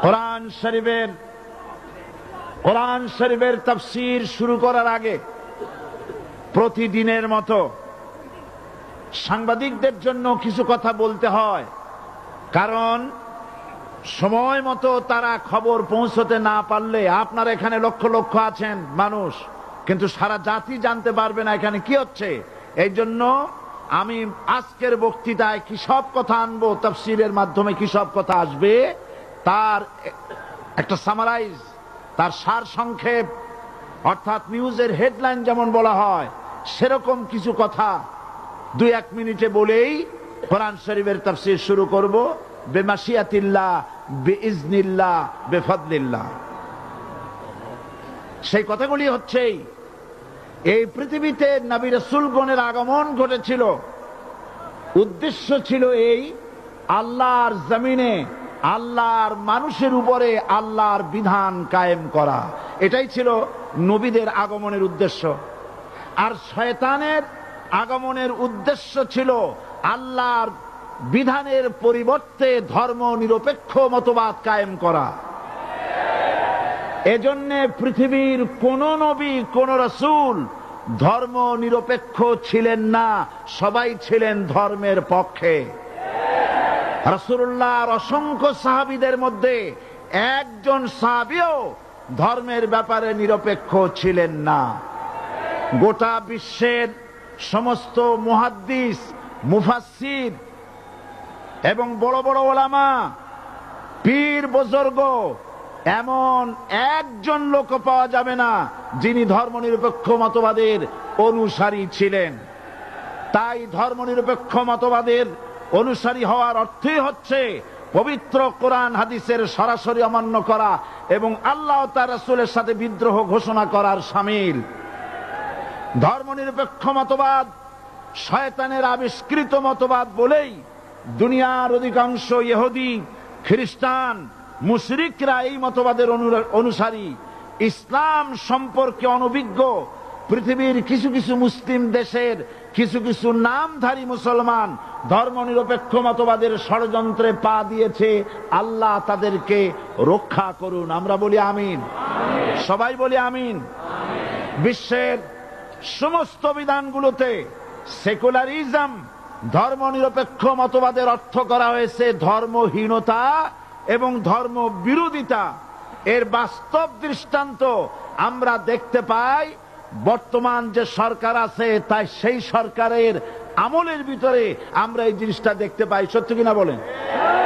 কোরআন শরীফের তাফসীর শুরু করার আগে প্রতিদিনের মতো সাংবাদিকদের জন্য কিছু কথা বলতে হয়, কারণ সময় মতো তারা খবর পৌঁছতে না পারলে, আপনারা এখানে লক্ষ লক্ষ আছেন মানুষ, কিন্তু সারা জাতি জানতে পারবে না এখানে কি হচ্ছে। এই জন্য আমি আজকের বক্তৃতায় কি সব কথা আনবো, তাফসীরের মাধ্যমে কি সব কথা আসবে, তার একটা সামারাইজ, তার সার সংক্ষেপ, অর্থাৎ নিউজের হেডলাইন যেমন বলা হয় সেরকম কিছু কথা 2-1 মিনিটে বলেই কোরআন শরীফের তাফসীর শুরু করব। বেমাশিয়াতিল্লাহ, বিইজনিল্লাহ, বেফাদলিল্লাহ। সেই কথাগুলি হচ্ছে, এই পৃথিবীতে নবী রাসূলগণের আগমন ঘটেছিল, উদ্দেশ্য ছিল এই আল্লাহর জমিনে আল্লাহর মানুষের উপরে আল্লাহর বিধান কায়েম করা। এটাই ছিল নবীদের আগমনের উদ্দেশ্য। আর শয়তানের আগমনের উদ্দেশ্য ছিল আল্লাহর বিধানের পরিবর্তে ধর্ম নিরপেক্ষ মতবাদ কায়েম করা। এজন্য পৃথিবীর কোন নবী, কোন রাসূল ধর্ম নিরপেক্ষ ছিলেন না, সবাই ছিলেন ধর্মের পক্ষে। রাসূলুল্লাহর অসংখ্য সাহাবীদের মধ্যে একজন সাহাবীও ধর্মের ব্যাপারে নিরপেক্ষ ছিলেন না। গোটা বিশ্বের সমস্ত মুহাদ্দিস, মুফাসসির এবং বড় বড় ওলামা, পীর বুজুর্গ, এমন একজন লোক পাওয়া যাবে না যিনি ধর্মনিরপেক্ষ মতবাদের অনুসারী ছিলেন। তাই ধর্মনিরপেক্ষ মতবাদের অনুসারী হওয়ার অর্থই হচ্ছে পবিত্র কোরআন হাদিসের সরাসরি অমান্য করা এবং আল্লাহ ও তার রাসূলের সাথে বিদ্রোহ ঘোষণা করার শামিল। ধর্মনিরপেক্ষ মতবাদ শয়তানের আবিষ্কৃত মতবাদ বলেই দুনিয়ার অধিকাংশ ইহুদি, খ্রিস্টান, মুশরিকরা এই মতবাদের অনুসারী। ইসলাম সম্পর্কে অনভিজ্ঞ পৃথিবীর কিছু কিছু মুসলিম দেশের কিছু কিছু নামধারী মুসলমান ধর্মনিরপেক্ষ মতবাদের ষড়যন্ত্রে পা দিয়েছে। আল্লাহ তাদেরকে রক্ষা করুন। আমরা বলি আমিন, সবাই বলি আমিন। বিশ্বের সমস্ত বিধানগুলোতে সেকুলারিজম, ধর্মনিরপেক্ষ মতবাদের অর্থ করা হয়েছে ধর্মহীনতা এবং ধর্ম বিরোধিতা। এর বাস্তব দৃষ্টান্ত আমরা দেখতে পাই বর্তমান যে সরকার আছে, তাই সেই সরকারের আমলের ভিতরে আমরা এই জিনিসটা দেখতে পাই। সত্য কিনা বলেন?